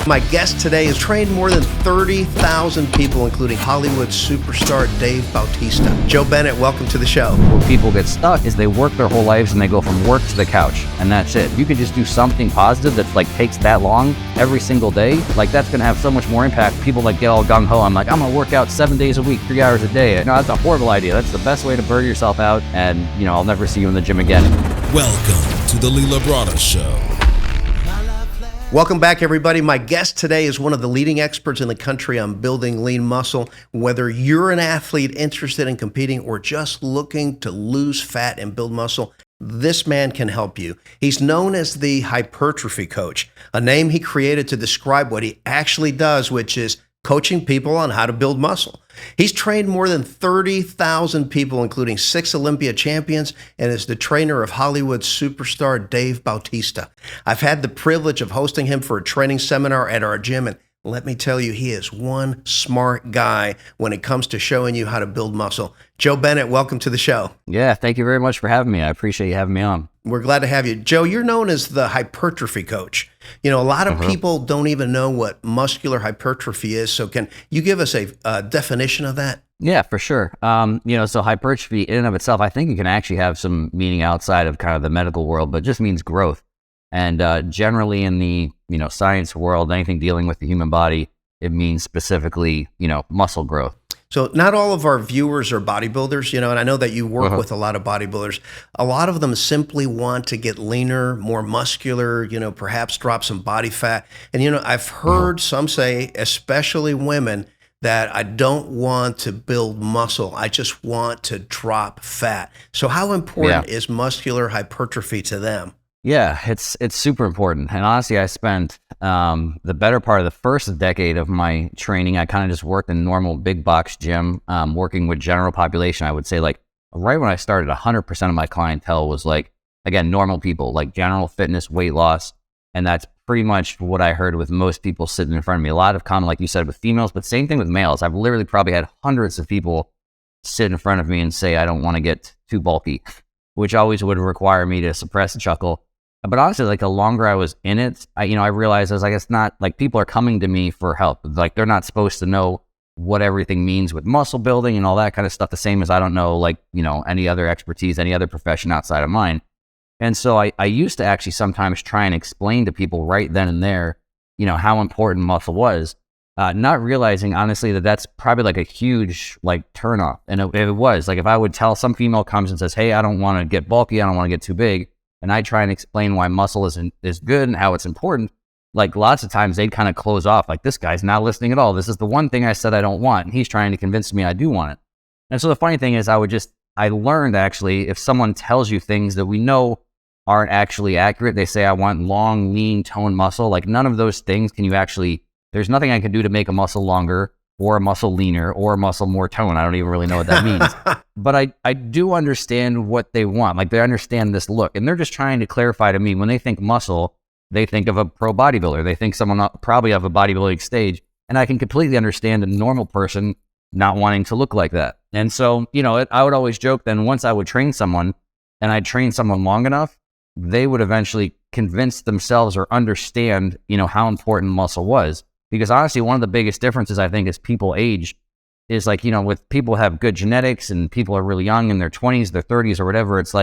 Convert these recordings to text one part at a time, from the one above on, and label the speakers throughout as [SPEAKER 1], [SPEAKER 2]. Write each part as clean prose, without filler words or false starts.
[SPEAKER 1] My guest today has trained more than 30,000 people, including Hollywood superstar Dave Bautista. Joe Bennett, welcome to the show.
[SPEAKER 2] Where people get stuck is they work their whole lives and they go from work to the couch, and that's it. You can just do something positive that takes that long every single day. That's gonna have so much more impact. People get all gung-ho. I'm gonna work out 7 days a week, 3 hours a day. No, that's a horrible idea. That's the best way to burn yourself out, and I'll never see you in the gym again.
[SPEAKER 3] Welcome to the Labrada Show.
[SPEAKER 1] Welcome back, everybody. My guest today is one of the leading experts in the country on building lean muscle. Whether you're an athlete interested in competing or just looking to lose fat and build muscle, this man can help you. He's known as the Hypertrophy Coach, a name he created to describe what he actually does, which is coaching people on how to build muscle. He's trained more than 30,000 people, including 6 Olympia champions, and is the trainer of Hollywood superstar Dave Bautista. I've had the privilege of hosting him for a training seminar at our gym, and let me tell you, he is one smart guy when it comes to showing you how to build muscle. Joe Bennett, welcome to the show.
[SPEAKER 2] Yeah, thank you very much for having me. I appreciate you having me on.
[SPEAKER 1] We're glad to have you. Joe, you're known as the Hypertrophy Coach. A lot of people don't even know what muscular hypertrophy is. So can you give us a definition of that?
[SPEAKER 2] Yeah, for sure. So hypertrophy in and of itself, I think it can actually have some meaning outside of kind of the medical world, but it just means growth. And generally in the, science world, anything dealing with the human body, it means specifically, muscle growth.
[SPEAKER 1] So not all of our viewers are bodybuilders, and I know that you work with a lot of bodybuilders. A lot of them simply want to get leaner, more muscular, perhaps drop some body fat. And, I've heard some say, especially women, that I don't want to build muscle. I just want to drop fat. So how important is muscular hypertrophy to them?
[SPEAKER 2] Yeah, it's super important. And honestly, I spent the better part of the first decade of my training, I kind of just worked in normal big box gym, working with general population. I would say right when I started, 100% of my clientele was again, normal people, general fitness, weight loss. And that's pretty much what I heard with most people sitting in front of me. A lot of common, like you said, with females, but same thing with males. I've literally probably had hundreds of people sit in front of me and say, I don't want to get too bulky, which always would require me to suppress a chuckle. But honestly, the longer I was in it, I realized it's not people are coming to me for help. They're not supposed to know what everything means with muscle building and all that kind of stuff. The same as I don't know, any other expertise, any other profession outside of mine. And so I used to actually sometimes try and explain to people right then and there, how important muscle was, not realizing honestly that that's probably a huge turnoff. And it was if I would tell some female comes and says, hey, I don't want to get bulky, I don't want to get too big, and I try and explain why muscle is good and how it's important, lots of times they'd kind of close off, this guy's not listening at all. This is the one thing I said I don't want, and he's trying to convince me I do want it. And so the funny thing is I learned actually, if someone tells you things that we know aren't actually accurate, they say I want long, lean, toned muscle, none of those things can you actually, there's nothing I can do to make a muscle longer or a muscle leaner or a muscle more toned. I don't even really know what that means. But I do understand what they want. They understand this look. And they're just trying to clarify to me, when they think muscle, they think of a pro bodybuilder. They think someone probably of a bodybuilding stage. And I can completely understand a normal person not wanting to look like that. And so, I would always joke then once I would train someone and I'd train someone long enough, they would eventually convince themselves or understand, how important muscle was. Because honestly, one of the biggest differences I think as people age is with people have good genetics and people are really young in their 20s, their 30s or whatever, it's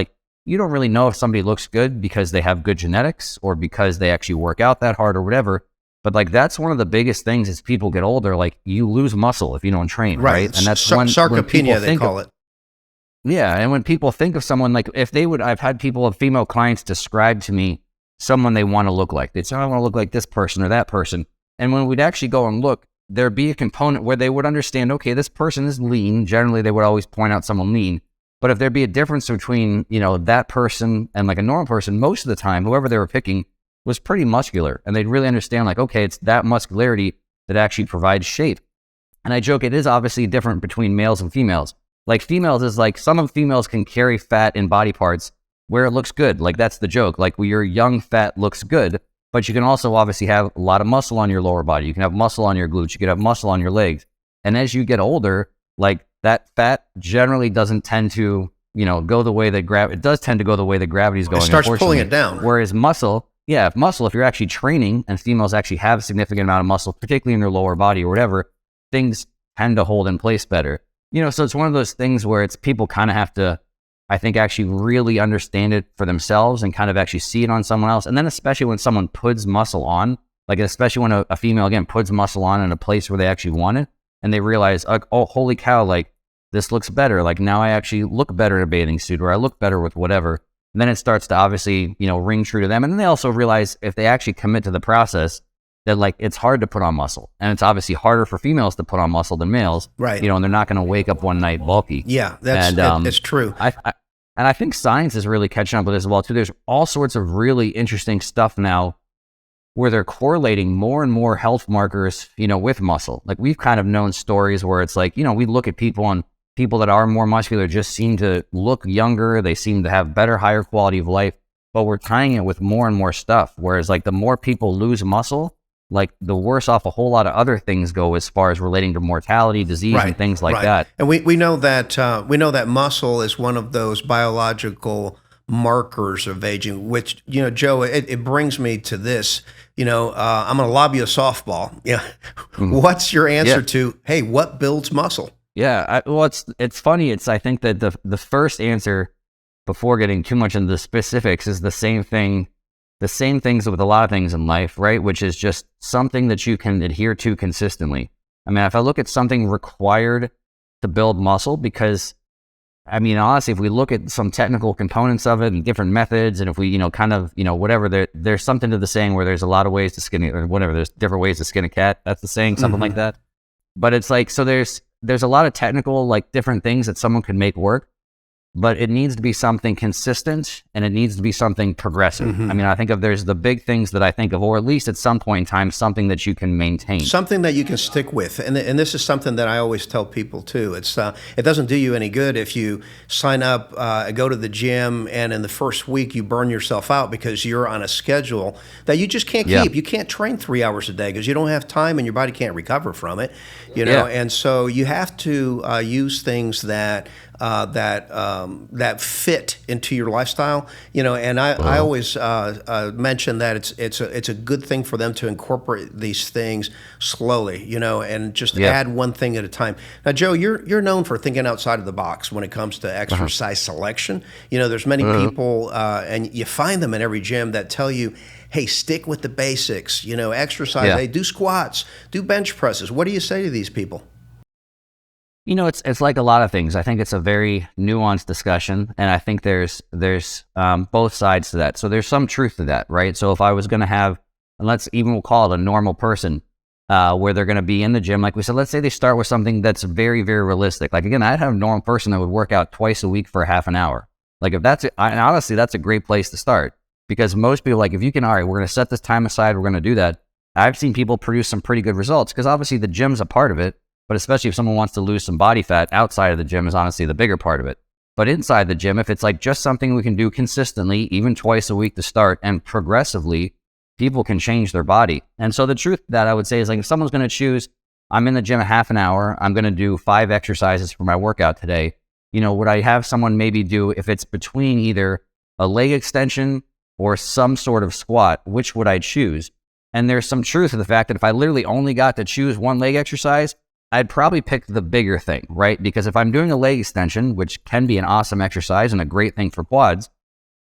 [SPEAKER 2] you don't really know if somebody looks good because they have good genetics or because they actually work out that hard or whatever. But that's one of the biggest things as people get older, you lose muscle if you don't train, right? And that's
[SPEAKER 1] sarcopenia, they call it.
[SPEAKER 2] Yeah, and when people think of someone, I've had female clients describe to me someone they want to look like. They'd say, I want to look like this person or that person. And when we'd actually go and look, there'd be a component where they would understand, okay, this person is lean. Generally, they would always point out someone lean. But if there'd be a difference between, that person and a normal person, most of the time, whoever they were picking was pretty muscular. And they'd really understand okay, it's that muscularity that actually provides shape. And I joke, it is obviously different between males and females. Females is some of females can carry fat in body parts where it looks good. That's the joke. Where your young fat looks good, but you can also obviously have a lot of muscle on your lower body. You can have muscle on your glutes. You can have muscle on your legs. And as you get older, that fat generally doesn't tend to, go the way that it does tend to go the way that gravity is going.
[SPEAKER 1] It starts pulling it down.
[SPEAKER 2] Whereas muscle, if muscle, if you're actually training and females actually have a significant amount of muscle, particularly in their lower body or whatever, things tend to hold in place better. So it's one of those things where it's people kind of have to, I think, actually really understand it for themselves and kind of actually see it on someone else. And then especially when someone puts muscle on, like especially when a female, again, puts muscle on in a place where they actually want it, and they realize, like, oh, holy cow, like this looks better. Like now I actually look better in a bathing suit, or I look better with whatever. And then it starts to obviously, ring true to them. And then they also realize if they actually commit to the process, that like it's hard to put on muscle, and it's obviously harder for females to put on muscle than males,
[SPEAKER 1] right?
[SPEAKER 2] And they're not going to wake up one night bulky.
[SPEAKER 1] Yeah, it's true.
[SPEAKER 2] And I think science is really catching up with this as well too. There's all sorts of really interesting stuff now where they're correlating more and more health markers, with muscle. Like we've kind of known stories where it's like, we look at people, and people that are more muscular just seem to look younger. They seem to have better, higher quality of life, but we're tying it with more and more stuff. Whereas like the more people lose muscle, like the worse off a whole lot of other things go as far as relating to mortality, disease, and things like that.
[SPEAKER 1] And we know that muscle is one of those biological markers of aging, which, Joe, it brings me to this, I'm going to lob you a softball. Yeah. What's your answer to, hey, what builds muscle?
[SPEAKER 2] Yeah. It's funny. I think that the first answer, before getting too much into the specifics, is the same things with a lot of things in life, right? Which is just something that you can adhere to consistently. I mean, if I look at something required to build muscle, because I mean, honestly, if we look at some technical components of it and different methods, and if we, whatever, there's something to the saying where there's a lot of ways to skin it, or whatever, there's different ways to skin a cat. That's the saying, something like that. But it's like, so there's a lot of technical, like different things that someone could make work, but it needs to be something consistent, and it needs to be something progressive. I mean, I think there's the big things that I think of, or at least at some point in time, something that you can maintain.
[SPEAKER 1] Something that you can stick with. And this is something that I always tell people too. It doesn't do you any good if you sign up, go to the gym, and in the first week you burn yourself out because you're on a schedule that you just can't keep. You can't train 3 hours a day because you don't have time and your body can't recover from it. And so you have to use things that fit into your lifestyle, and I always mention that it's a good thing for them to incorporate these things slowly, and just add one thing at a time. Now, Joe, you're known for thinking outside of the box when it comes to exercise selection. There's many people, and you find them in every gym that tell you, hey, stick with the basics, exercise, hey, do squats, do bench presses. What do you say to these people?
[SPEAKER 2] It's like a lot of things. I think it's a very nuanced discussion, and I think there's both sides to that. So there's some truth to that, right? So if I was going to have, and we'll call it a normal person, where they're going to be in the gym, like we said, let's say they start with something that's very, very realistic. Like again, I'd have a normal person that would work out twice a week for half an hour. Like if and honestly, that's a great place to start, because most people, like if you can, all right, we're going to set this time aside, we're going to do that. I've seen people produce some pretty good results, because obviously the gym's a part of it. But especially if someone wants to lose some body fat, outside of the gym is honestly the bigger part of it. But inside the gym, if it's like just something we can do consistently, even twice a week to start, and progressively, people can change their body. And so the truth that I would say is, like, if someone's going to choose, I'm in the gym a half an hour, I'm going to do 5 exercises for my workout today, would I have someone maybe do, if it's between either a leg extension or some sort of squat, which would I choose? And there's some truth to the fact that if I literally only got to choose one leg exercise, I'd probably pick the bigger thing, right? Because if I'm doing a leg extension, which can be an awesome exercise and a great thing for quads,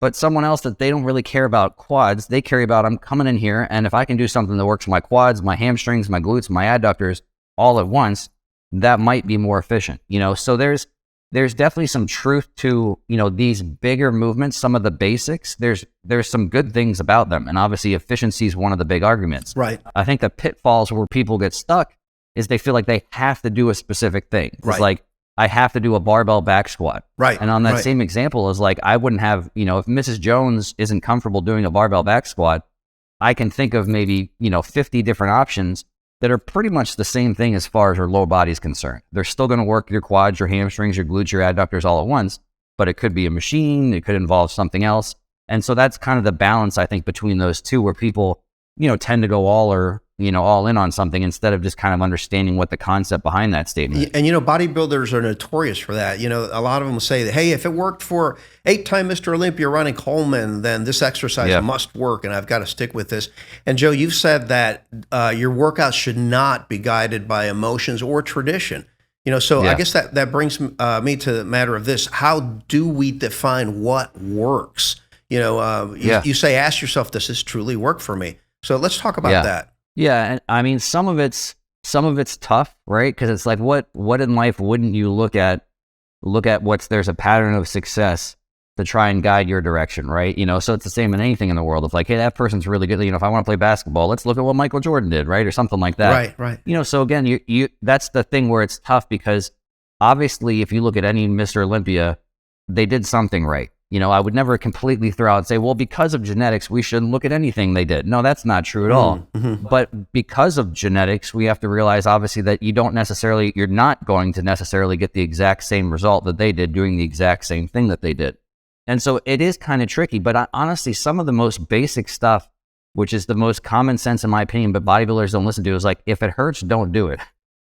[SPEAKER 2] but someone else that they don't really care about quads, they care about, I'm coming in here, and if I can do something that works for my quads, my hamstrings, my glutes, my adductors all at once, that might be more efficient, So there's definitely some truth to, these bigger movements, some of the basics. There's some good things about them, and obviously efficiency is one of the big arguments.
[SPEAKER 1] Right.
[SPEAKER 2] I think the pitfalls where people get stuck is they feel like they have to do a specific thing. It's like, I have to do a barbell back squat.
[SPEAKER 1] Right.
[SPEAKER 2] And on that same example is like, I wouldn't have, if Mrs. Jones isn't comfortable doing a barbell back squat, I can think of maybe, 50 different options that are pretty much the same thing as far as her lower body is concerned. They're still going to work your quads, your hamstrings, your glutes, your adductors all at once, but it could be a machine, it could involve something else. And so that's kind of the balance, I think, between those two, where people, tend to go all or all in on something instead of just kind of understanding what the concept behind that statement is.
[SPEAKER 1] And, bodybuilders are notorious for that. A lot of them say that, hey, if it worked for 8-time Mr. Olympia Ronnie Coleman, then this exercise must work, and I've got to stick with this. And Joe, you've said that your workouts should not be guided by emotions or tradition. So I guess that brings me to the matter of this. How do we define what works? You say, ask yourself, does this truly work for me? So let's talk about that.
[SPEAKER 2] Yeah, and I mean, some of it's tough, right? Because it's like, what in life wouldn't you look at there's a pattern of success to try and guide your direction, right? So it's the same in anything in the world. It's like, hey, that person's really good. If I want to play basketball, let's look at what Michael Jordan did, right? Or something like that.
[SPEAKER 1] Right.
[SPEAKER 2] So again, you that's the thing where it's tough, because obviously if you look at any Mr. Olympia, they did something right. I would never completely throw out and say, well, because of genetics, we shouldn't look at anything they did. No, that's not true at all.
[SPEAKER 1] Mm-hmm.
[SPEAKER 2] But because of genetics, we have to realize, obviously, that you're not going to necessarily get the exact same result that they did doing the exact same thing that they did. And so it is kind of tricky. But honestly, some of the most basic stuff, which is the most common sense in my opinion, but bodybuilders don't listen to, is like, if it hurts, don't do it.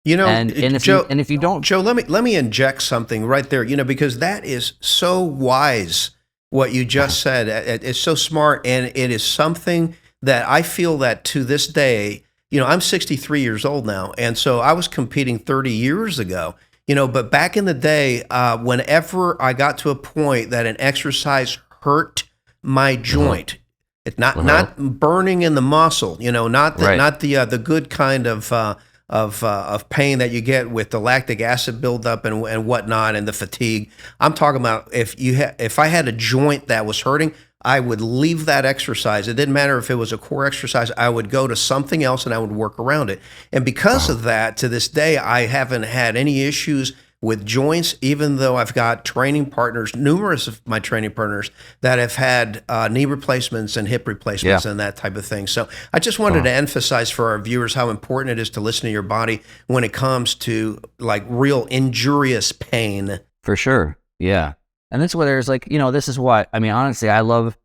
[SPEAKER 2] If you don't,
[SPEAKER 1] Joe, let me inject something right there. Because that is so wise. What you just said, it's so smart, and it is something that I feel that to this day. I'm 63 years old now, and so I was competing 30 years ago. But back in the day, whenever I got to a point that an exercise hurt my joint, it's not burning in the muscle, not the good kind of pain that you get with the lactic acid buildup and whatnot, and the fatigue. I'm talking about if I had a joint that was hurting, I would leave that exercise. It didn't matter if it was a core exercise. I would go to something else and I would work around it. And because of that, to this day, I haven't had any issues with joints, even though I've got training partners, numerous of my training partners that have had knee replacements and hip replacements and that type of thing. So I just wanted to emphasize for our viewers how important it is to listen to your body when it comes to like real injurious pain.
[SPEAKER 2] For sure. Yeah. And that's where there's like, this is what, I mean, honestly, I love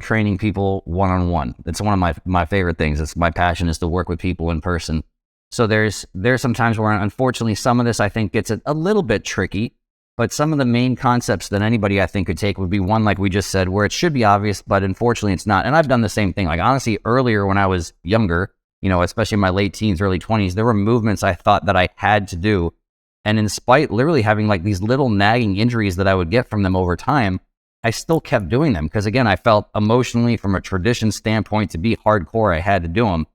[SPEAKER 2] training people one-on-one. It's one of my favorite things. It's my passion is to work with people in person. So there's some times where, unfortunately, some of this I think gets a little bit tricky, but some of the main concepts that anybody I think could take would be one, like we just said, where it should be obvious, but unfortunately it's not. And I've done the same thing. Like honestly, earlier when I was younger, especially in my late teens, early 20s, there were movements I thought that I had to do. And in spite literally having like these little nagging injuries that I would get from them over time, I still kept doing them because again, I felt emotionally from a tradition standpoint to be hardcore, I had to do them.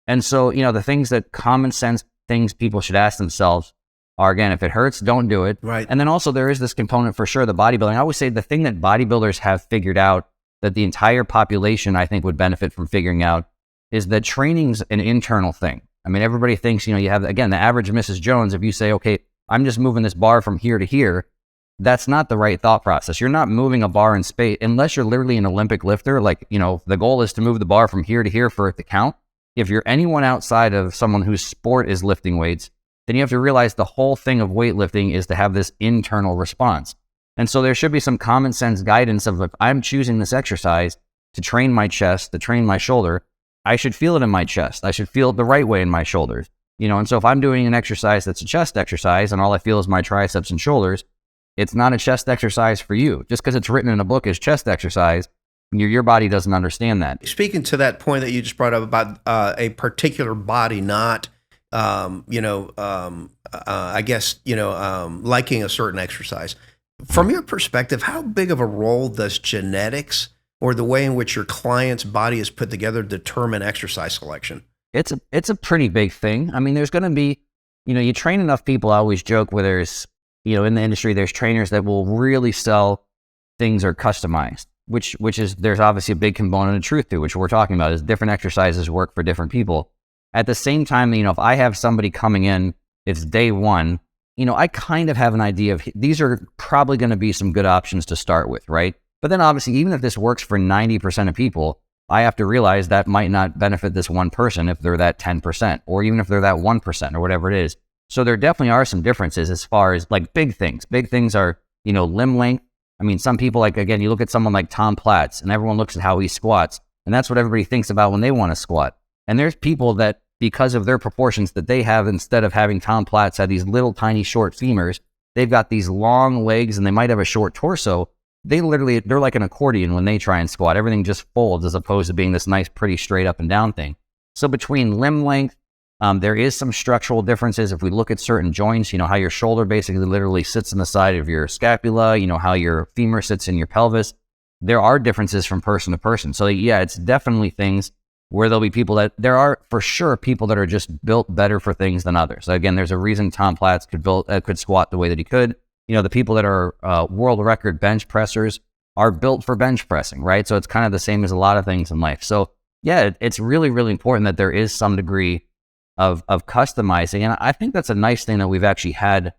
[SPEAKER 2] And so, the things that common sense things people should ask themselves are, again, if it hurts, don't do it.
[SPEAKER 1] Right.
[SPEAKER 2] And then also there is this component for sure, the bodybuilding. I always say the thing that bodybuilders have figured out that the entire population, I think, would benefit from figuring out is that training's an internal thing. I mean, everybody thinks, you have, again, the average Mrs. Jones, if you say, okay, I'm just moving this bar from here to here, that's not the right thought process. You're not moving a bar in space, unless you're literally an Olympic lifter. Like, the goal is to move the bar from here to here for it to count. If you're anyone outside of someone whose sport is lifting weights, then you have to realize the whole thing of weightlifting is to have this internal response. And so there should be some common sense guidance of if I'm choosing this exercise to train my chest, to train my shoulder, I should feel it in my chest. I should feel it the right way in my shoulders. And so if I'm doing an exercise that's a chest exercise and all I feel is my triceps and shoulders, it's not a chest exercise for you. Just because it's written in a book as chest exercise, your body doesn't understand that.
[SPEAKER 1] Speaking to that point that you just brought up about a particular body not, liking a certain exercise. From your perspective, how big of a role does genetics or the way in which your client's body is put together determine exercise selection?
[SPEAKER 2] It's a pretty big thing. I mean, there's going to be, you train enough people. I always joke where there's, in the industry, there's trainers that will really sell things are customized. Which is, there's obviously a big component of truth to, which we're talking about, is different exercises work for different people. At the same time, if I have somebody coming in, it's day one, I kind of have an idea of these are probably going to be some good options to start with, right? But then obviously, even if this works for 90% of people, I have to realize that might not benefit this one person if they're that 10%, or even if they're that 1% or whatever it is. So there definitely are some differences as far as like big things. Big things are, limb length. I mean, some people, like, again, you look at someone like Tom Platz and everyone looks at how he squats, and that's what everybody thinks about when they want to squat. And there's people that because of their proportions that they have, instead of having Tom Platz have these little tiny short femurs, they've got these long legs and they might have a short torso. They're like an accordion when they try and squat. Everything just folds as opposed to being this nice, pretty straight up and down thing. So between limb length, there is some structural differences. If we look at certain joints, how your shoulder basically literally sits in the side of your scapula, how your femur sits in your pelvis. There are differences from person to person. So yeah, it's definitely things where there'll be people that, there are for sure people that are just built better for things than others. So again, there's a reason Tom Platz could squat the way that he could. The people that are world record bench pressers are built for bench pressing, right? So it's kind of the same as a lot of things in life. So yeah, it's really, really important that there is some degree of customizing. And I think that's a nice thing that we've actually had.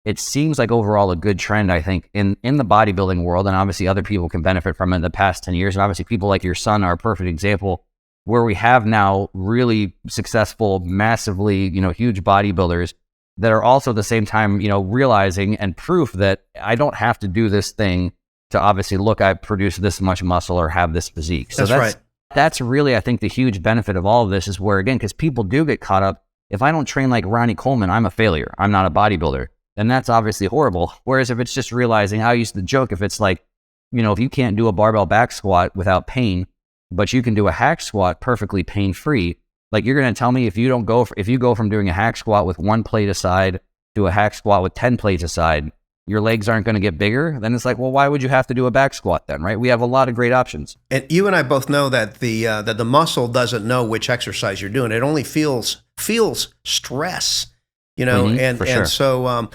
[SPEAKER 2] It seems like overall a good trend, I think, in the bodybuilding world, and obviously other people can benefit from it in the past 10 years. And obviously people like your son are a perfect example, where we have now really successful, massively, huge bodybuilders that are also at the same time, realizing and proof that I don't have to do this thing to obviously look, I produce this much muscle or have this physique. So that's right. That's really, I think, the huge benefit of all of this is where, again, because people do get caught up, if I don't train like Ronnie Coleman, I'm a failure. I'm not a bodybuilder. Then that's obviously horrible. Whereas if it's just realizing, I used to joke, if it's like, if you can't do a barbell back squat without pain, but you can do a hack squat perfectly pain-free, like you're going to tell me if you go from doing a hack squat with 1 plate aside to a hack squat with 10 plates aside, your legs aren't going to get bigger, then it's like, well, why would you have to do a back squat then, right? We have a lot of great options.
[SPEAKER 1] And you and I both know that the muscle doesn't know which exercise you're doing. It only feels stress,
[SPEAKER 2] For sure.
[SPEAKER 1] and so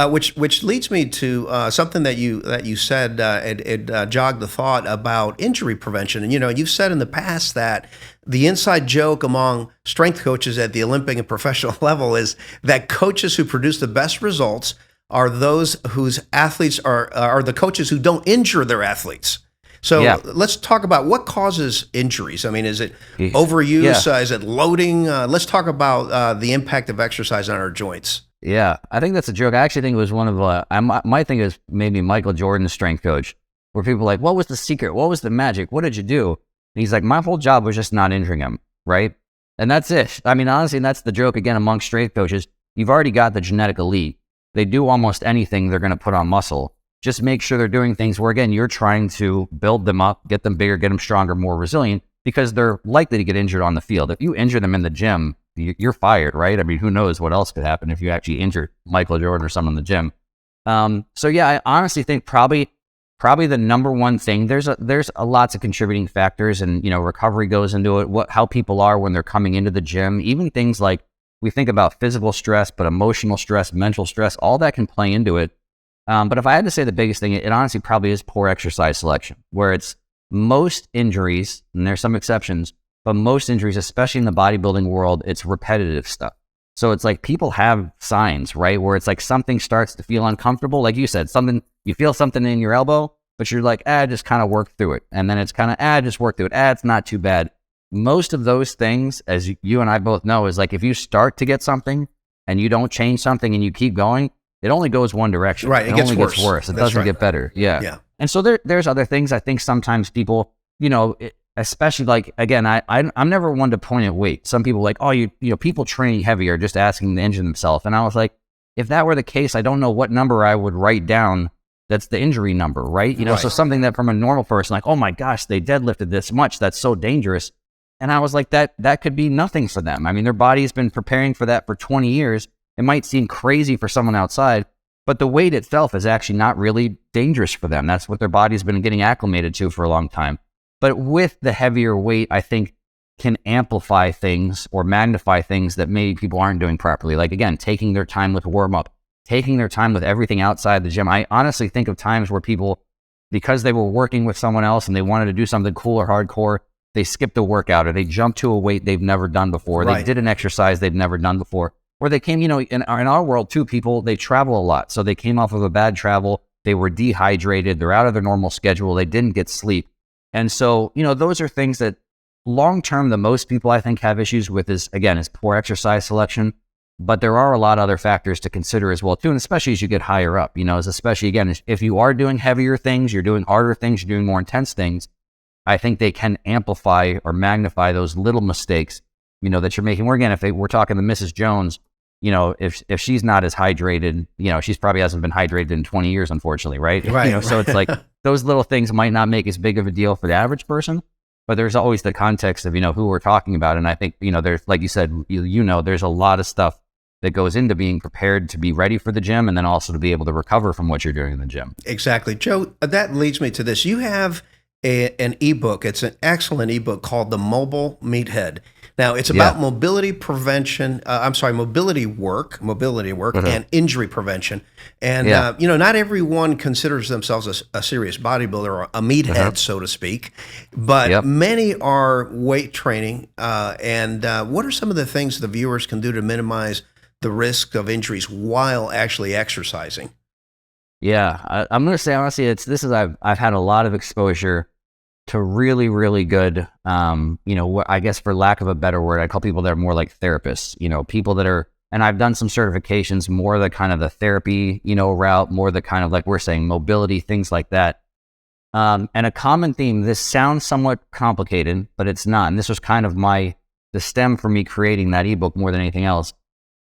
[SPEAKER 1] which leads me to something that you said. It jogged the thought about injury prevention. And you've said in the past that the inside joke among strength coaches at the Olympic and professional level is that coaches who produce the best results are those whose athletes are the coaches who don't injure their athletes. So let's talk about what causes injuries. I mean, is it overuse?
[SPEAKER 2] Yeah.
[SPEAKER 1] Is it loading? Let's talk about the impact of exercise on our joints.
[SPEAKER 2] Yeah, I think that's a joke. I actually think it was one of, my thing is maybe Michael Jordan's strength coach, where people are like, what was the secret? What was the magic? What did you do? And he's like, my whole job was just not injuring him, right? And that's it. I mean, honestly, and that's the joke again among strength coaches. You've already got the genetic elite. They do almost anything they're going to put on muscle. Just make sure they're doing things where, again, you're trying to build them up, get them bigger, get them stronger, more resilient, because they're likely to get injured on the field. If you injure them in the gym, you're fired, right? I mean, who knows what else could happen if you actually injure Michael Jordan or someone in the gym. So yeah, I honestly think probably the number one thing, there's lots of contributing factors, and recovery goes into it, how people are when they're coming into the gym, even things like we think about physical stress, but emotional stress, mental stress, all that can play into it. But if I had to say the biggest thing, it honestly probably is poor exercise selection, where it's most injuries, and there's some exceptions, but most injuries, especially in the bodybuilding world, it's repetitive stuff. So it's like people have signs, right? Where it's like something starts to feel uncomfortable. Like you said, you feel something in your elbow, but you're like, just kind of work through it. And then it's kind of, just work through it. It's not too bad. Most of those things, as you and I both know, is like if you start to get something and you don't change something and you keep going, it only goes one direction.
[SPEAKER 1] Right. It
[SPEAKER 2] only
[SPEAKER 1] gets
[SPEAKER 2] gets worse. It doesn't get better. Yeah. And so there's other things. I think sometimes people, especially like, again, I'm never one to point at weight. Some people like, people training heavy are just asking to injure themselves. And I was like, if that were the case, I don't know what number I would write down that's the injury number, right?
[SPEAKER 1] Right.
[SPEAKER 2] So something that from a normal person, like, oh my gosh, they deadlifted this much. That's so dangerous. And I was like, that could be nothing for them. I mean, their body's been preparing for that for 20 years. It might seem crazy for someone outside, but the weight itself is actually not really dangerous for them. That's what their body's been getting acclimated to for a long time. But with the heavier weight, I think can amplify things or magnify things that maybe people aren't doing properly. Like, again, taking their time with warm up, taking their time with everything outside the gym. I honestly think of times where people, because they were working with someone else and they wanted to do something cool or hardcore, they skipped a workout or they jumped to a weight they've never done before. Right. They did an exercise they've never done before. Or they came, in our world too, people, they travel a lot. So they came off of a bad travel. They were dehydrated. They're out of their normal schedule. They didn't get sleep. And so, those are things that long-term, the most people I think have issues with is poor exercise selection. But there are a lot of other factors to consider as well too. And especially as you get higher up, especially again, if you are doing heavier things, you're doing harder things, you're doing more intense things, I think they can amplify or magnify those little mistakes that you're making. Where again, if we're talking to Mrs. Jones, if she's not as hydrated, she's probably hasn't been hydrated in 20 years, unfortunately, right?
[SPEAKER 1] Right.
[SPEAKER 2] So it's like those little things might not make as big of a deal for the average person, but there's always the context of, who we're talking about. And I think, there's, like you said, there's a lot of stuff that goes into being prepared to be ready for the gym and then also to be able to recover from what you're doing in the gym.
[SPEAKER 1] Exactly. Joe, that leads me to this. You have an ebook. It's an excellent ebook called The Mobile Meathead. Now, it's about mobility prevention. Mobility work, and injury prevention. And, not everyone considers themselves a serious bodybuilder or a meathead, so to speak, but many are weight training. And what are some of the things the viewers can do to minimize the risk of injuries while actually exercising?
[SPEAKER 2] Yeah, I'm going to say, honestly, I've had a lot of exposure to really, really good, I guess for lack of a better word, I call people that are more like therapists, people that are, and I've done some certifications, more the kind of the therapy, route, more the kind of like we're saying mobility, things like that. And a common theme, this sounds somewhat complicated, but it's not. And this was kind of the stem for me creating that ebook more than anything else,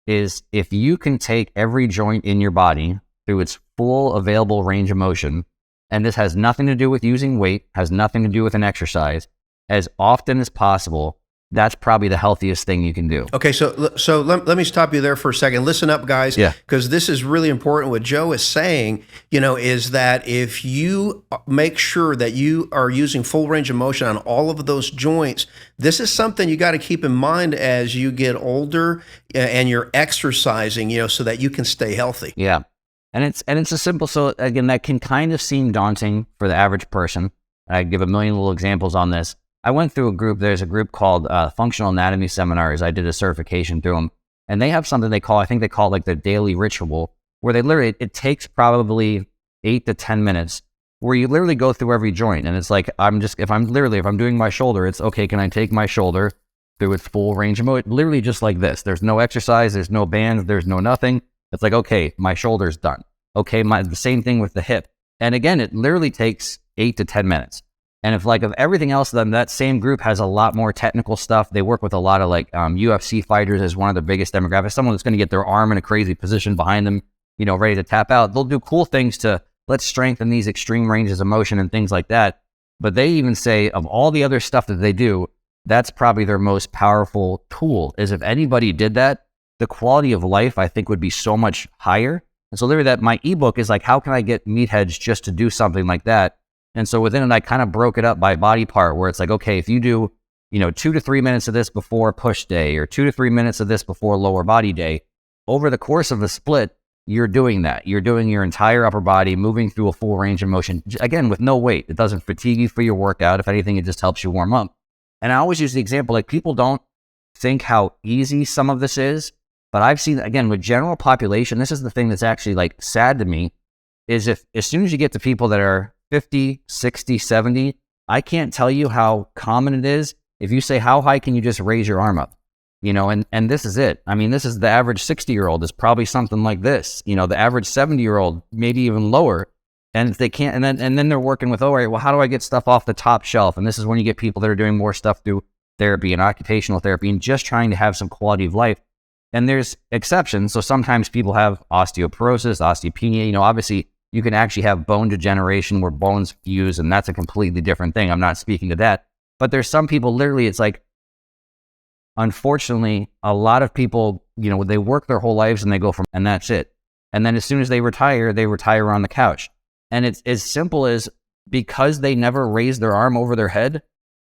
[SPEAKER 2] is if you can take every joint in your body through its full available range of motion, and this has nothing to do with using weight, has nothing to do with an exercise, as often as possible, that's probably the healthiest thing you can do.
[SPEAKER 1] Okay, so let me stop you there for a second. Listen up, guys, because this is really important. What Joe is saying, is that if you make sure that you are using full range of motion on all of those joints, this is something you got to keep in mind as you get older and you're exercising, so that you can stay healthy.
[SPEAKER 2] Yeah. And it's a simple, so again, that can kind of seem daunting for the average person. I give a million little examples on this. I went through there's a group called Functional Anatomy Seminars. I did a certification through them, and they have something I think they call it like the daily ritual, where they literally, it takes probably 8 to 10 minutes where you literally go through every joint. And it's like, if I'm doing my shoulder, it's okay, can I take my shoulder through its full range of motion? Literally just like this. There's no exercise, there's no bands, there's no nothing. It's like, okay, my shoulder's done. Okay, the same thing with the hip. And again, it literally takes 8 to 10 minutes. And if of everything else, then that same group has a lot more technical stuff. They work with a lot of UFC fighters as one of the biggest demographics. Someone that's going to get their arm in a crazy position behind them, ready to tap out. They'll do cool things to let's strengthen these extreme ranges of motion and things like that. But they even say of all the other stuff that they do, that's probably their most powerful tool, is if anybody did that, the quality of life, I think, would be so much higher. And so literally my ebook is like, how can I get meatheads just to do something like that? And so within it, I kind of broke it up by body part, where it's like, okay, if you do, 2 to 3 minutes of this before push day, or 2 to 3 minutes of this before lower body day, over the course of the split, you're doing that. You're doing your entire upper body, moving through a full range of motion, again, with no weight. It doesn't fatigue you for your workout. If anything, it just helps you warm up. And I always use the example, like people don't think how easy some of this is. But I've seen, again, with general population, this is the thing that's actually sad to me, is if as soon as you get to people that are 50, 60, 70, I can't tell you how common it is. If you say, how high can you just raise your arm up? And this is it. I mean, this is the average 60-year-old is probably something like this. The average 70-year-old, maybe even lower. And if they can't, and then they're working with, all right, well, how do I get stuff off the top shelf? And this is when you get people that are doing more stuff through therapy and occupational therapy and just trying to have some quality of life. And there's exceptions. So sometimes people have osteoporosis, osteopenia. Obviously, you can actually have bone degeneration where bones fuse, and that's a completely different thing. I'm not speaking to that. But there's some people, literally, it's like, unfortunately, a lot of people, they work their whole lives and they go from, and that's it. And then as soon as they retire on the couch. And it's as simple as, because they never raise their arm over their head,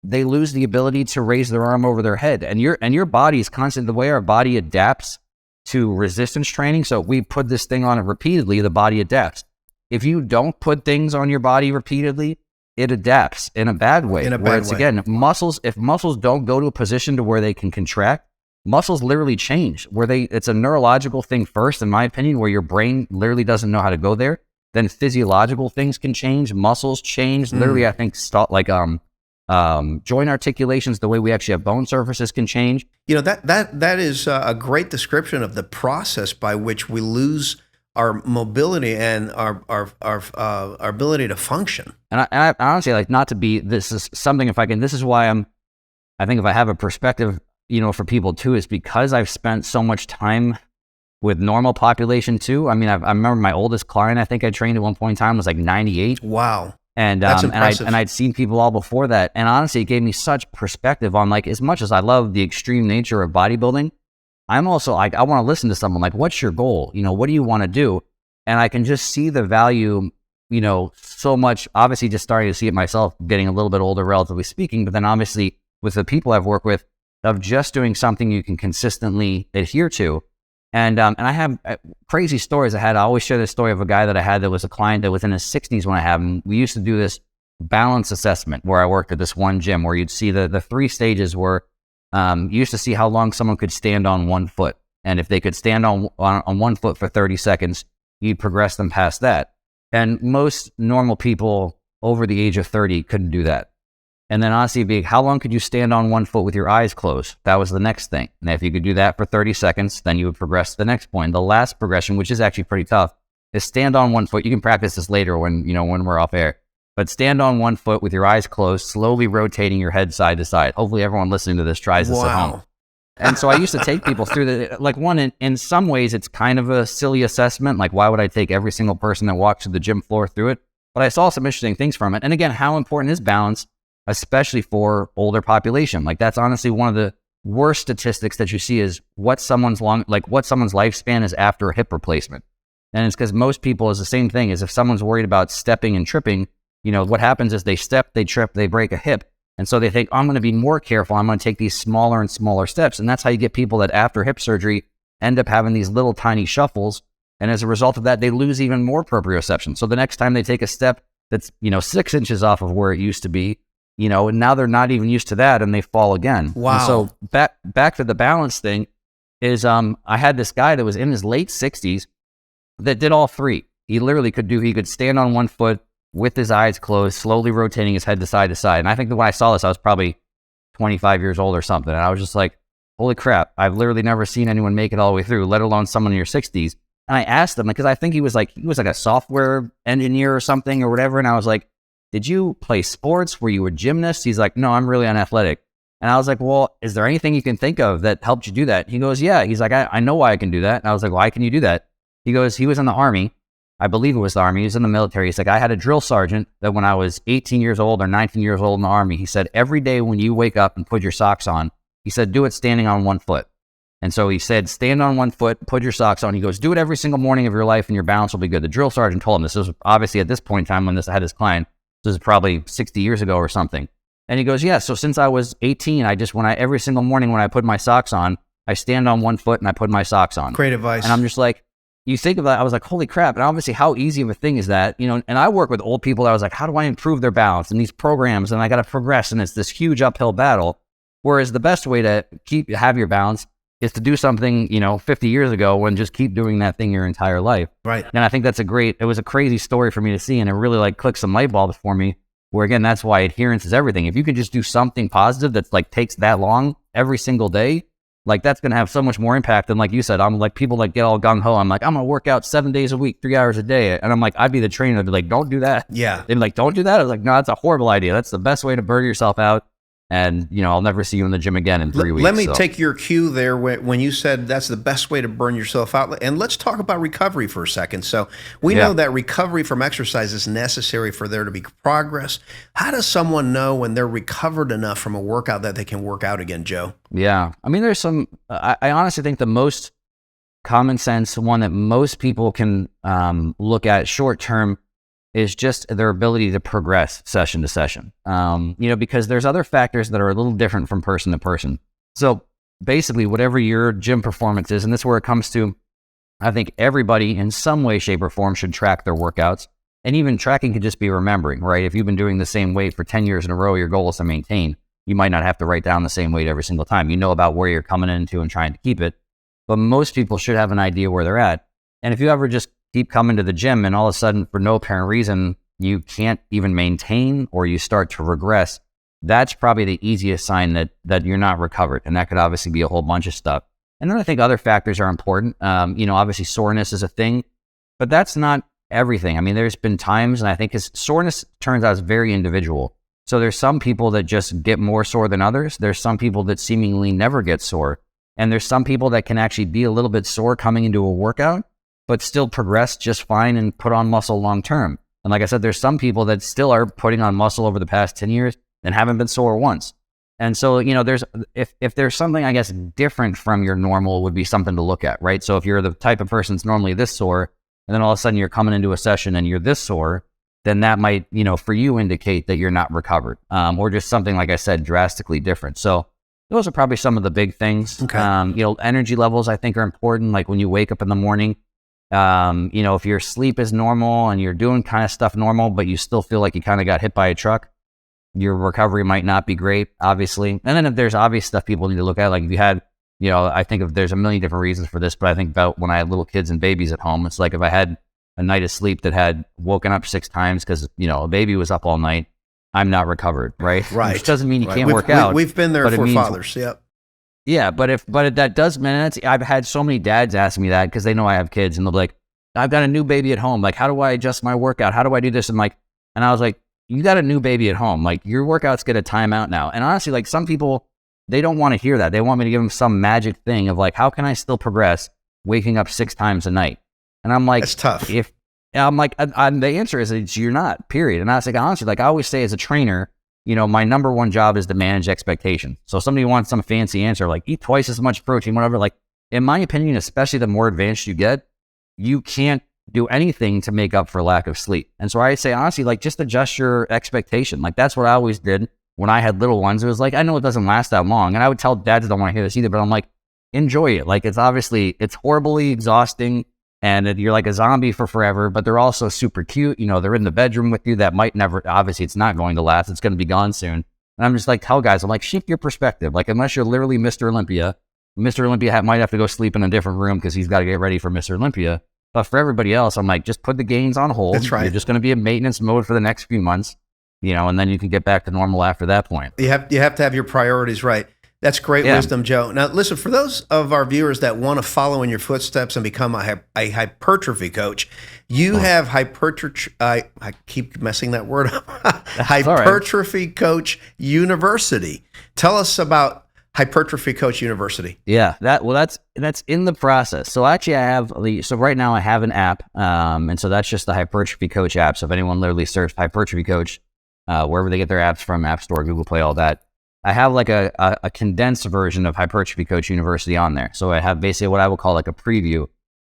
[SPEAKER 2] they lose the ability to raise their arm over their head. And your body is constant. The way our body adapts to resistance training. So if we put this thing on it repeatedly, the body adapts. If you don't put things on your body repeatedly, it adapts in a bad way. Again, muscles, if muscles don't go to a position to where they can contract, muscles literally change. It's a neurological thing first, in my opinion, where your brain literally doesn't know how to go there. Then physiological things can change, muscles change. Literally, I think joint articulations, the way we actually have bone surfaces can change.
[SPEAKER 1] That is a great description of the process by which we lose our mobility and our ability to function.
[SPEAKER 2] And I honestly, not to be, this is something, this is why I think if I have a perspective for people too, is because I've spent so much time with normal population too. I mean, I remember my oldest client, I think I trained at one point in time, was like 98.
[SPEAKER 1] Wow.
[SPEAKER 2] And
[SPEAKER 1] That's impressive.
[SPEAKER 2] I'd seen people all before that. And honestly, it gave me such perspective on, like, as much as I love the extreme nature of bodybuilding, I'm also like, I want to listen to someone like, what's your goal? What do you want to do? And I can just see the value, so much, obviously just starting to see it myself, getting a little bit older, relatively speaking, but then obviously with the people I've worked with, of just doing something you can consistently adhere to. And I have crazy stories. I always share this story of a guy that I had that was a client that was in his 60s when I had him. We used to do this balance assessment where I worked at this one gym where you'd see the 3 stages where you used to see how long someone could stand on one foot. And if they could stand on one foot for 30 seconds, you'd progress them past that. And most normal people over the age of 30 couldn't do that. And then honestly, how long could you stand on one foot with your eyes closed? That was the next thing. And if you could do that for 30 seconds, then you would progress to the next point. The last progression, which is actually pretty tough, is stand on one foot. You can practice this later when we're off air. But stand on one foot with your eyes closed, slowly rotating your head side to side. Hopefully everyone listening to this tries this at home. And so I used to take people through in some ways, it's kind of a silly assessment. Like, why would I take every single person that walks through the gym floor through it? But I saw some interesting things from it. And again, how important is balance, especially for older population? Like, that's honestly one of the worst statistics that you see is what someone's lifespan is after a hip replacement. And it's because most people is the same thing, is if someone's worried about stepping and tripping, what happens is they step, they trip, they break a hip. And so they think, I'm going to be more careful. I'm going to take these smaller and smaller steps. And that's how you get people that after hip surgery end up having these little tiny shuffles. And as a result of that, they lose even more proprioception. So the next time they take a step that's, 6 inches off of where it used to be, and now they're not even used to that and they fall again.
[SPEAKER 1] Wow.
[SPEAKER 2] And so back to the balance thing is, I had this guy that was in his late 60s that did all 3. He literally he could stand on one foot with his eyes closed, slowly rotating his head to side to side. And I think that when I saw this, I was probably 25 years old or something. And I was just like, holy crap, I've literally never seen anyone make it all the way through, let alone someone in your 60s. And I asked him, because I think he was like a software engineer or something or whatever. And I was like, did you play sports? Were you a gymnast? He's like, no, I'm really unathletic. And I was like, well, is there anything you can think of that helped you do that? He goes, yeah. He's like, I know why I can do that. And I was like, why can you do that? He goes, he was in the Army. I believe it was the Army. He was in the military. He's like, I had a drill sergeant that when I was 18 years old or 19 years old in the Army, he said, every day when you wake up and put your socks on, he said, do it standing on one foot. And so he said, stand on one foot, put your socks on. He goes, do it every single morning of your life and your balance will be good. The drill sergeant told him this. Was obviously at this point in time when I had this client. This is probably 60 years ago or something. And he goes, yeah, so since I was 18, every single morning when I put my socks on, I stand on one foot and I put my socks on.
[SPEAKER 1] Great advice.
[SPEAKER 2] And I'm just like, you think of that, I was like, holy crap. And obviously how easy of a thing is that, and I work with old people that I was like, how do I improve their balance in these programs? And I got to progress. And it's this huge uphill battle. Whereas the best way to have your balance is to do something, 50 years ago and just keep doing that thing your entire life.
[SPEAKER 1] Right.
[SPEAKER 2] And I think it was a crazy story for me to see. And it really clicked some light bulbs for me where, again, that's why adherence is everything. If you can just do something positive that's takes that long every single day, that's going to have so much more impact than, like you said, I'm like, people get all gung-ho. I'm like, I'm going to work out 7 days a week, 3 hours a day. And I'm like, I'd be the trainer. I'd be like, don't do that.
[SPEAKER 1] Yeah.
[SPEAKER 2] They'd be like, don't do that. I was like, no, that's a horrible idea. That's the best way to burn yourself out. And, I'll never see you in the gym again in 3 weeks.
[SPEAKER 1] Let me take your cue there when you said that's the best way to burn yourself out. And let's talk about recovery for a second. So we know that recovery from exercise is necessary for there to be progress. How does someone know when they're recovered enough from a workout that they can work out again, Joe?
[SPEAKER 2] Yeah. I mean, there's I honestly think the most common sense one that most people can look at short term is just their ability to progress session to session. Because there's other factors that are a little different from person to person. So basically, whatever your gym performance is, and this is where it comes to, I think everybody in some way, shape, or form should track their workouts. And even tracking could just be remembering, right? If you've been doing the same weight for 10 years in a row, your goal is to maintain. You might not have to write down the same weight every single time. You know about where you're coming into and trying to keep it. But most people should have an idea where they're at. And if you ever just keep coming to the gym and all of a sudden, for no apparent reason, you can't even maintain or you start to regress, that's probably the easiest sign that you're not recovered. And that could obviously be a whole bunch of stuff. And then I think other factors are important. Obviously soreness is a thing, but that's not everything. I mean, there's been times, and I think soreness turns out is very individual. So there's some people that just get more sore than others. There's some people that seemingly never get sore. And there's some people that can actually be a little bit sore coming into a workout, but still progress just fine and put on muscle long term. And like I said, there's some people that still are putting on muscle over the past 10 years and haven't been sore once. And so, if there's something, I guess, different from your normal would be something to look at, right? So if you're the type of person that's normally this sore, and then all of a sudden you're coming into a session and you're this sore, then that might, for you indicate that you're not recovered, or just something, like I said, drastically different. So those are probably some of the big things.
[SPEAKER 1] Okay.
[SPEAKER 2] Energy levels, I think, are important. Like when you wake up in the morning, if your sleep is normal and you're doing kind of stuff normal, but you still feel like you kind of got hit by a truck, your recovery might not be great, obviously. And then if there's obvious stuff people need to look at, like if you had, I think there's a million different reasons for this, but I think about when I had little kids and babies at home, it's like if I had a night of sleep that had woken up 6 times because, a baby was up all night, I'm not recovered, right?
[SPEAKER 1] Right.
[SPEAKER 2] Which doesn't mean you can't
[SPEAKER 1] We've-
[SPEAKER 2] work out.
[SPEAKER 1] We've been there
[SPEAKER 2] but it
[SPEAKER 1] for
[SPEAKER 2] means-
[SPEAKER 1] fathers. Yep.
[SPEAKER 2] Yeah, but that does, man, I've had so many dads ask me that because they know I have kids and they'll be like, I've got a new baby at home. Like, how do I adjust my workout? How do I do this? And I was like, you got a new baby at home. Like, your workouts get a timeout now. And honestly, like, some people, they don't want to hear that. They want me to give them some magic thing of like, how can I still progress waking up 6 times a night? And I'm like,
[SPEAKER 1] That's tough.
[SPEAKER 2] the answer is you're not, period. And I was like, honestly, like I always say as a trainer, my number one job is to manage expectation. So if somebody wants some fancy answer, like eat twice as much protein, whatever, like in my opinion, especially the more advanced you get, you can't do anything to make up for lack of sleep. And so I say, honestly, like just adjust your expectation. Like that's what I always did when I had little ones. It was like, I know it doesn't last that long. And I would tell dads that don't want to hear this either, but I'm like, enjoy it. Like it's horribly exhausting and you're like a zombie for forever, but they're also super cute. They're in the bedroom with you. That might never, obviously it's not going to last. It's going to be gone soon. And I'm just like, tell guys, I'm like, shift your perspective. Like unless you're literally Mr. Olympia might have to go sleep in a different room because he's got to get ready for Mr. Olympia. But for everybody else, I'm like, just put the gains on hold.
[SPEAKER 1] That's right.
[SPEAKER 2] You're just going to be in maintenance mode for the next few months, and then you can get back to normal after that point.
[SPEAKER 1] You have to have your priorities right. That's great wisdom, Joe. Now, listen, for those of our viewers that want to follow in your footsteps and become a hypertrophy coach, you have hypertrophy. I keep messing that word up. Hypertrophy Coach University. Tell us about Hypertrophy Coach University.
[SPEAKER 2] Yeah, that's in the process. So actually, right now I have an app, and so that's just the Hypertrophy Coach app. So if anyone literally searched Hypertrophy Coach, wherever they get their apps from, App Store, Google Play, all that, I have like a condensed version of Hypertrophy Coach University on there. So I have basically what I would call like a preview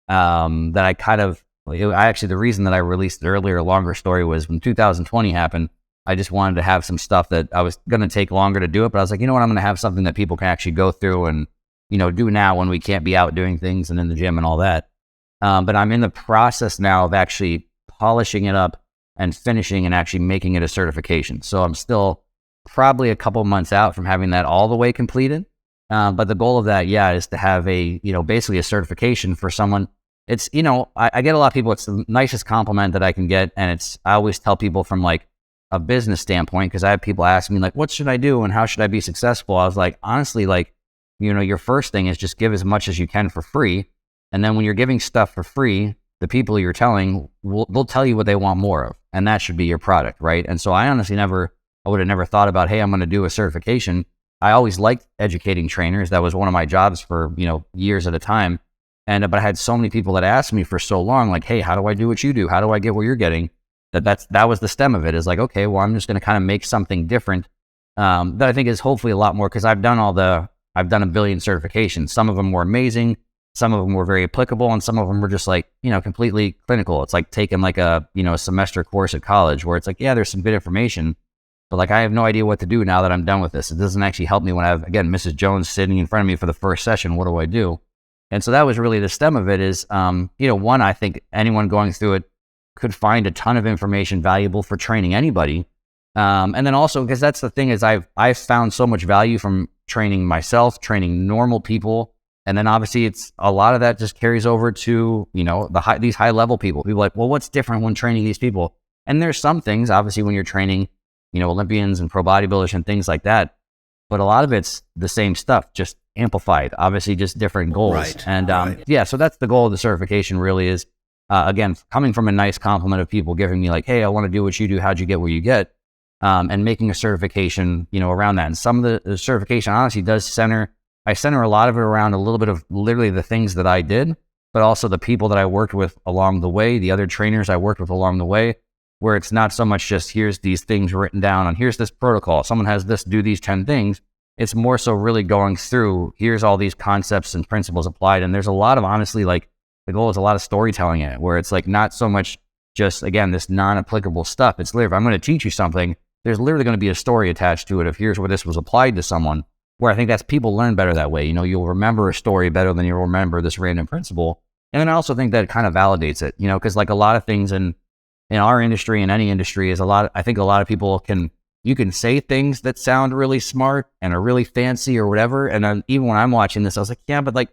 [SPEAKER 2] that I kind of. The reason that I released it earlier, longer story, was when 2020 happened. I just wanted to have some stuff that I was going to take longer to do it, but I was like, you know what, I'm going to have something that people can actually go through and, do now when we can't be out doing things and in the gym and all that. But I'm in the process now of actually polishing it up and finishing and actually making it a certification. So I'm still probably a couple months out from having that all the way completed. But the goal of that, is to have basically a certification for someone. It's, I get a lot of people, it's the nicest compliment that I can get. And I always tell people from like a business standpoint, because I have people ask me like, what should I do and how should I be successful? I was like, honestly, like, your first thing is just give as much as you can for free. And then when you're giving stuff for free, the people you're telling, they'll tell you what they want more of. And that should be your product, right? And so I honestly I would have never thought about, hey, I'm going to do a certification. I always liked educating trainers. That was one of my jobs for, years at a time. But I had so many people that asked me for so long, like, hey, how do I do what you do? How do I get what you're getting? That was the stem of it, is like, okay, well, I'm just going to kind of make something different that I think is hopefully a lot more, because I've done a billion certifications. Some of them were amazing. Some of them were very applicable, and some of them were just like, completely clinical. It's like taking like a semester course at college where it's like, yeah, there's some good information, but like, I have no idea what to do now that I'm done with this. It doesn't actually help me when I have, again, Mrs. Jones sitting in front of me for the first session. What do I do? And so that was really the stem of it is, one, I think anyone going through it could find a ton of information valuable for training anybody. And then also, because that's the thing, is I've found so much value from training myself, training normal people. And then obviously it's a lot of that just carries over to, these high level people. People are like, well, what's different when training these people? And there's some things, obviously, when you're training, Olympians and pro bodybuilders and things like that. But a lot of it's the same stuff, just amplified, obviously just different goals.
[SPEAKER 1] Right.
[SPEAKER 2] And
[SPEAKER 1] Right.
[SPEAKER 2] So that's the goal of the certification really is, again, coming from a nice compliment of people giving me like, hey, I want to do what you do. How'd you get where you get? and making a certification, around that. And some of the certification honestly I center a lot of it around a little bit of literally the things that I did, but also the people that I worked with along the way, the other trainers I worked with along the way, where it's not so much just here's these things written down and here's this protocol. Someone has this, do these 10 things. It's more so really going through, here's all these concepts and principles applied. And there's a lot of, honestly, like the goal is a lot of storytelling in it, where it's like not so much just, again, this non-applicable stuff. It's literally, if I'm going to teach you something, there's literally going to be a story attached to it of here's where this was applied to someone, where I think that's people learn better that way. You'll remember a story better than you'll remember this random principle. And then I also think that it kind of validates it, because like a lot of things in our industry, in any industry, I think a lot of people you can say things that sound really smart and are really fancy or whatever. And then even when I'm watching this, I was like, yeah, but like,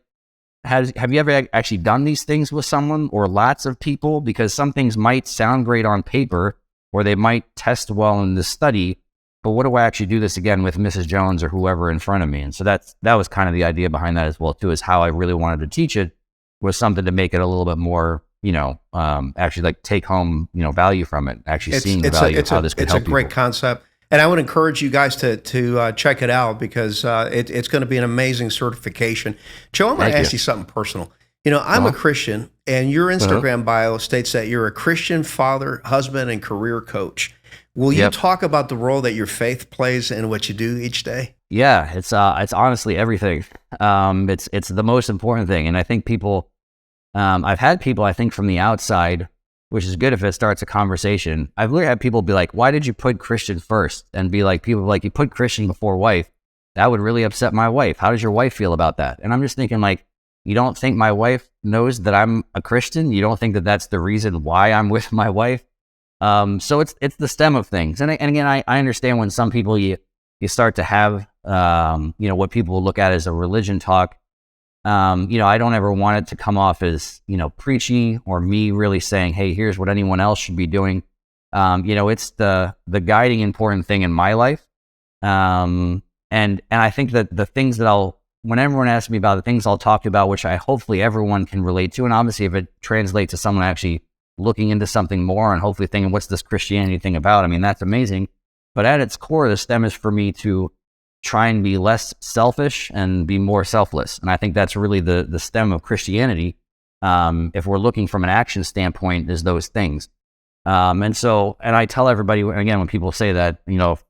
[SPEAKER 2] have you ever actually done these things with someone or lots of people? Because some things might sound great on paper, or they might test well in the study, but what do I actually do this again with Mrs. Jones or whoever in front of me? And so that was kind of the idea behind that as well too, is how I really wanted to teach it, was something to make it a little bit more, actually like take home, value from it, actually seeing the value of how this could help people.
[SPEAKER 1] It's a great concept. And I would encourage you guys to check it out, because it's going to be an amazing certification. Joe, I'm going to ask you something personal. I'm a Christian, and your Instagram bio states that you're a Christian father, husband, and career coach. Will you talk about the role that your faith plays in what you do each day?
[SPEAKER 2] Yeah, it's honestly everything. It's the most important thing. And I think I've had people, I think, from the outside, which is good if it starts a conversation. I've literally had people be like, why did you put Christian first? And be like, people like, you put Christian before wife. That would really upset my wife. How does your wife feel about that? And I'm just thinking, like, you don't think my wife knows that I'm a Christian? You don't think that that's the reason why I'm with my wife? So it's the stem of things. And again, I understand when some people you start to have, what people will look at as a religion talk. I don't ever want it to come off as, preachy or me really saying, hey, here's what anyone else should be doing. It's the guiding important thing in my life. And I think that the things that when everyone asks me about the things I'll talk about, which hopefully everyone can relate to. And obviously if it translates to someone actually looking into something more and hopefully thinking, what's this Christianity thing about? I mean, that's amazing. But at its core, the stem is for me to try and be less selfish and be more selfless. And I think that's really the stem of Christianity. If we're looking from an action standpoint, is those things. And I tell everybody, again, when people say that,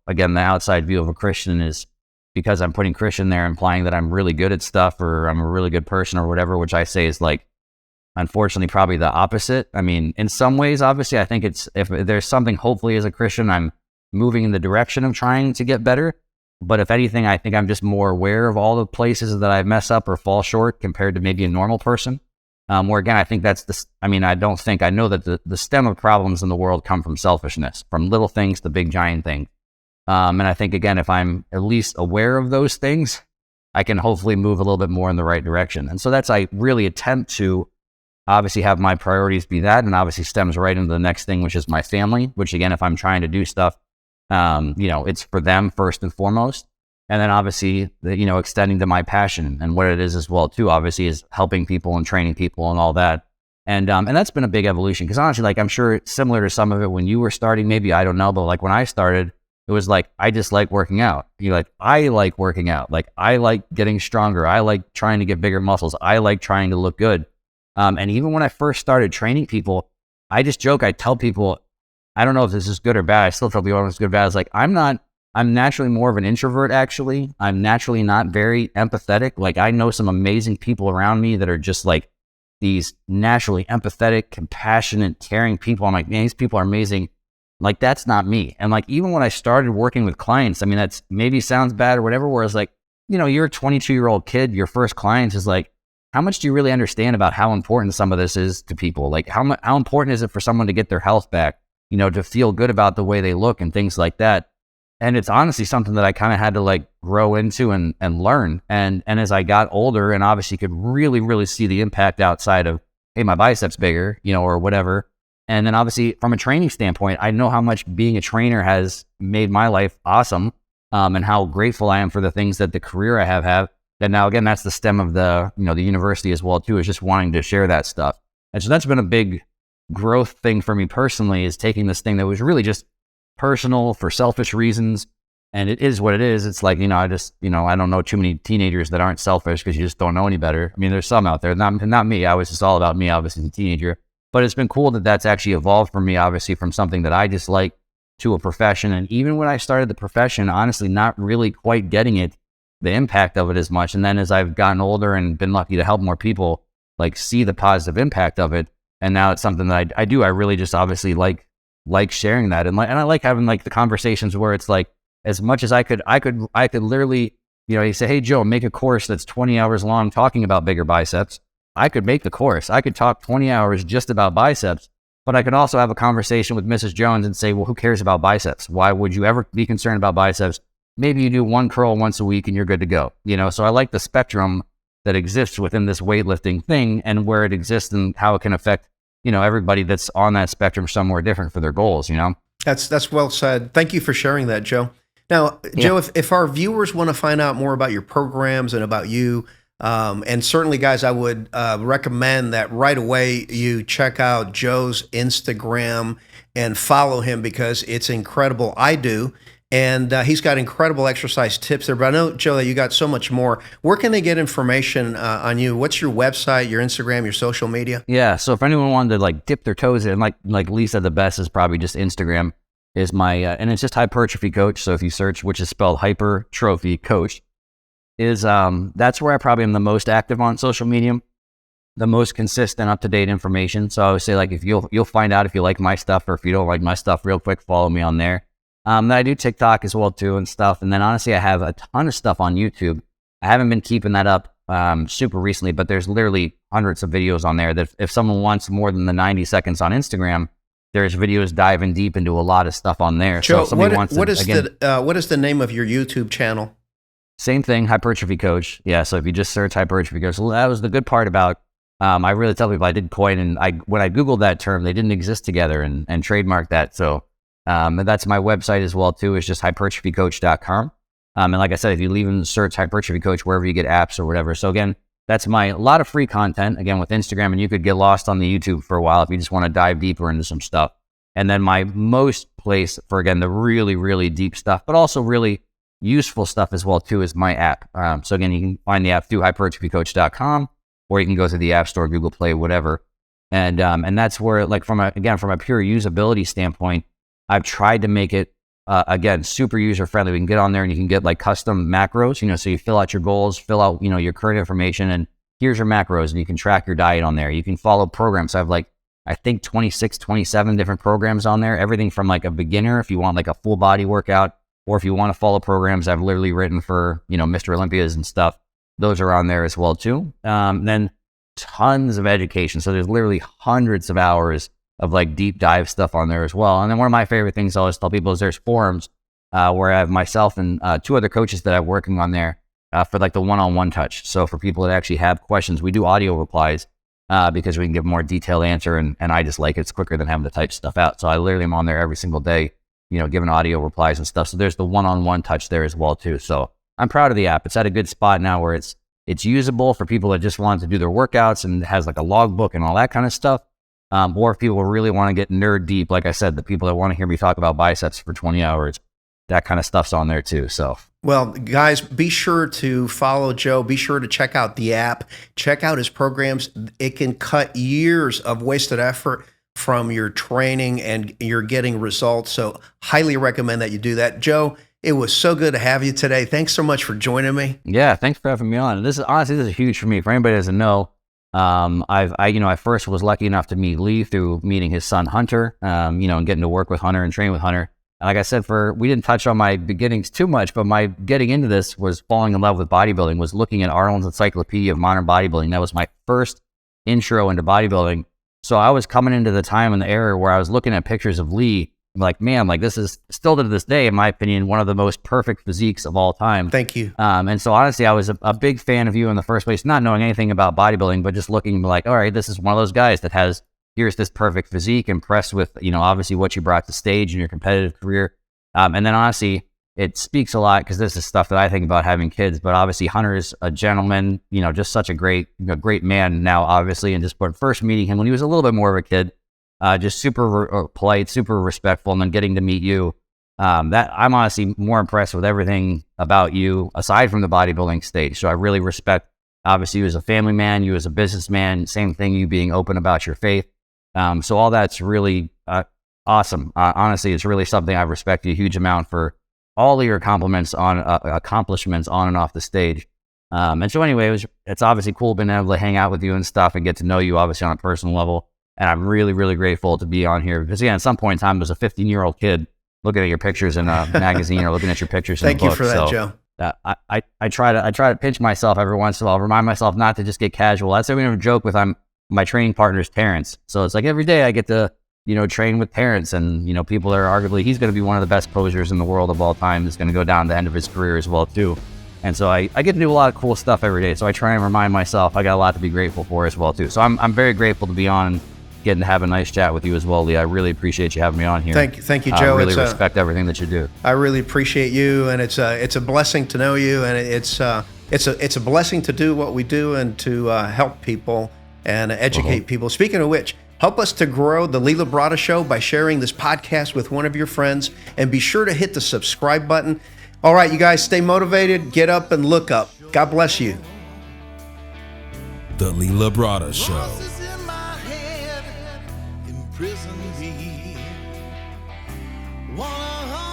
[SPEAKER 2] again, the outside view of a Christian is because I'm putting Christian there, implying that I'm really good at stuff or I'm a really good person or whatever, which I say is like, unfortunately, probably the opposite. I mean, in some ways, obviously, I think if there's something, hopefully as a Christian, I'm moving in the direction of trying to get better. But if anything, I think I'm just more aware of all the places that I mess up or fall short compared to maybe a normal person. Where again, I think I know that the stem of problems in the world come from selfishness, from little things to big giant things. And I think, again, if I'm at least aware of those things, I can hopefully move a little bit more in the right direction. And so I really attempt to obviously have my priorities be that, and obviously stems right into the next thing, which is my family, which again, if I'm trying to do stuff, it's for them first and foremost. And then obviously, extending to my passion and what it is as well too, obviously, is helping people and training people and all that. And that's been a big evolution, because honestly, like, I'm sure it's similar to some of it when you were starting, maybe, I don't know, but like when I started, it was like, I just like working out. I like working out. Like, I like getting stronger. I like trying to get bigger muscles. I like trying to look good. And even when I first started training people, I just joke, I tell people, I don't know if this is good or bad. I still tell people it's good or bad. It's like, I'm naturally more of an introvert, actually. I'm naturally not very empathetic. Like, I know some amazing people around me that are just like these naturally empathetic, compassionate, caring people. I'm like, man, these people are amazing. Like, that's not me. And like, even when I started working with clients, I mean, that's maybe sounds bad or whatever, whereas like, you're a 22-year-old kid, your first client is like, how much do you really understand about how important some of this is to people? Like, how important is it for someone to get their health back, to feel good about the way they look and things like that? And it's honestly something that I kind of had to like grow into and learn. And as I got older and obviously could really, really see the impact outside of, hey, my biceps bigger, or whatever. And then obviously from a training standpoint, I know how much being a trainer has made my life awesome, and how grateful I am for the things that the career I have. And now, again, that's the stem of the university as well too, is just wanting to share that stuff. And so that's been a big growth thing for me personally, is taking this thing that was really just personal for selfish reasons. And it is what it is. It's like, I just, I don't know too many teenagers that aren't selfish because you just don't know any better. I mean, there's some out there, not me. I was just all about me, obviously, as a teenager. But it's been cool that that's actually evolved for me, obviously, from something that I just like to a profession. And even when I started the profession, honestly, not really quite getting it, the impact of it as much. And then as I've gotten older and been lucky to help more people, like see the positive impact of it. And now it's something that I do. I really just obviously like sharing that. And I like having like the conversations where it's like, as much as I could literally, you say, hey, Joe, make a course that's 20 hours long talking about bigger biceps. I could make the course. I could talk 20 hours just about biceps, but I could also have a conversation with Mrs. Jones and say, well, who cares about biceps? Why would you ever be concerned about biceps? Maybe you do one curl once a week and you're good to go. So I like the spectrum that exists within this weightlifting thing and where it exists and how it can affect, everybody that's on that spectrum somewhere different for their goals,
[SPEAKER 1] That's well said. Thank you for sharing that, Joe. Now, Joe, if our viewers want to find out more about your programs and about you, and certainly, guys, I would recommend that right away you check out Joe's Instagram and follow him because it's incredible. I do. And he's got incredible exercise tips there. But I know, Joe, that you got so much more. Where can they get information on you? What's your website, your Instagram, your social media?
[SPEAKER 2] Yeah, so if anyone wanted to like dip their toes in, like Lisa, the best is probably just Instagram. Is my, and it's just Hypertrophy Coach. So if you search, which is spelled Hypertrophy Coach, that's where I probably am the most active on social media, the most consistent, up-to-date information. So I would say like, if you'll find out if you like my stuff or if you don't like my stuff real quick, follow me on there. Then I do TikTok as well too and stuff. And then honestly, I have a ton of stuff on YouTube. I haven't been keeping that up super recently, but there's literally hundreds of videos on there that if someone wants more than the 90 seconds on Instagram, there's videos diving deep into a lot of stuff on there.
[SPEAKER 1] Joe,
[SPEAKER 2] so
[SPEAKER 1] what is the name of your YouTube channel?
[SPEAKER 2] Same thing, Hypertrophy Coach. Yeah, so if you just search Hypertrophy Coach, so that was the good part about, I really tell people I did coin, and when I Googled that term, they didn't exist together and trademarked that. So and that's my website as well too, is just hypertrophycoach.com. And like I said, if you even search Hypertrophy Coach wherever you get apps or whatever. So again, that's a lot of free content, again, with Instagram, and you could get lost on the YouTube for a while if you just want to dive deeper into some stuff. And then my most place for, again, the really, really deep stuff, but also really useful stuff as well, too, is my app. So again, you can find the app through hypertrophycoach.com, or you can go to the App Store, Google Play, whatever. And that's where, like, from a pure usability standpoint, I've tried to make it, again, super user-friendly. We can get on there and you can get like custom macros, so you fill out your goals, fill out, your current information, and here's your macros, and you can track your diet on there. You can follow programs. So I have I think 26, 27 different programs on there, everything from like a beginner, if you want like a full body workout, or if you want to follow programs I've literally written for, Mr. Olympias and stuff, those are on there as well too. Then tons of education. So there's literally hundreds of hours of like deep dive stuff on there as well. And then one of my favorite things I always tell people is there's forums where I have myself and two other coaches that I'm working on there for like the one-on-one touch. So for people that actually have questions, we do audio replies because we can give more detailed answer, and I just like it's quicker than having to type stuff out. So I literally am on there every single day, giving audio replies and stuff. So there's the one-on-one touch there as well too. So I'm proud of the app. It's at a good spot now where it's usable for people that just want to do their workouts and has like a logbook and all that kind of stuff. Or if people really want to get nerd deep, like I said, the people that want to hear me talk about biceps for 20 hours, that kind of stuff's on there too. So,
[SPEAKER 1] well, guys, be sure to follow Joe. Be sure to check out the app. Check out his programs. It can cut years of wasted effort from your training, and you're getting results. So highly recommend that you do that. Joe, it was so good to have you today. Thanks so much for joining me.
[SPEAKER 2] Yeah, thanks for having me on. This is huge for me. For anybody that doesn't know, I first was lucky enough to meet Lee through meeting his son Hunter, and getting to work with Hunter and train with Hunter. And like I said, we didn't touch on my beginnings too much, but my getting into this was falling in love with bodybuilding, was looking at Arnold's Encyclopedia of Modern Bodybuilding. That was my first intro into bodybuilding. So I was coming into the time and the era where I was looking at pictures of Lee, like, man, like this is still to this day, in my opinion, one of the most perfect physiques of all time.
[SPEAKER 1] Thank you.
[SPEAKER 2] And so honestly, I was a big fan of you in the first place, not knowing anything about bodybuilding, but just looking like, all right, this is one of those guys that here's this perfect physique, impressed with, obviously what you brought to stage in your competitive career. And then honestly, it speaks a lot because this is stuff that I think about having kids, but obviously Hunter's a gentleman, just such a great man now, obviously, and just first meeting him when he was a little bit more of a kid, just super polite, super respectful, and then getting to meet you, that I'm honestly more impressed with everything about you aside from the bodybuilding stage. So I really respect, obviously, you as a family man, you as a businessman, same thing, you being open about your faith. So all that's really awesome. Honestly, it's really something I respect you a huge amount for all of your accomplishments on and off the stage. And so anyway, it's obviously cool being able to hang out with you and stuff and get to know you obviously on a personal level. And I'm really, really grateful to be on here because, yeah, at some point in time, I was a 15-year-old kid looking at your pictures in a magazine or looking at your pictures in a book.
[SPEAKER 1] Thank you for that, Joe.
[SPEAKER 2] I try to pinch myself every once in a while, remind myself not to just get casual. That's why we have a joke with my training partner's parents. So it's like every day I get to, train with parents and, people that are arguably, he's going to be one of the best posers in the world of all time. Is going to go down to the end of his career as well too. And so I get to do a lot of cool stuff every day. So I try and remind myself I got a lot to be grateful for as well too. So I'm very grateful to be on, getting to have a nice chat with you as well, Lee. I really appreciate you having me on here.
[SPEAKER 1] Thank you, Joe.
[SPEAKER 2] I really respect everything that you do.
[SPEAKER 1] I really appreciate you, and it's a blessing to know you, and it's a blessing to do what we do and to help people and educate people. Speaking of which, help us to grow the Lee Labrada Show by sharing this podcast with one of your friends, and be sure to hit the subscribe button. All right, you guys, stay motivated, get up and look up. God bless you.
[SPEAKER 3] The Lee Labrada Show.
[SPEAKER 4] Prison me. Wanna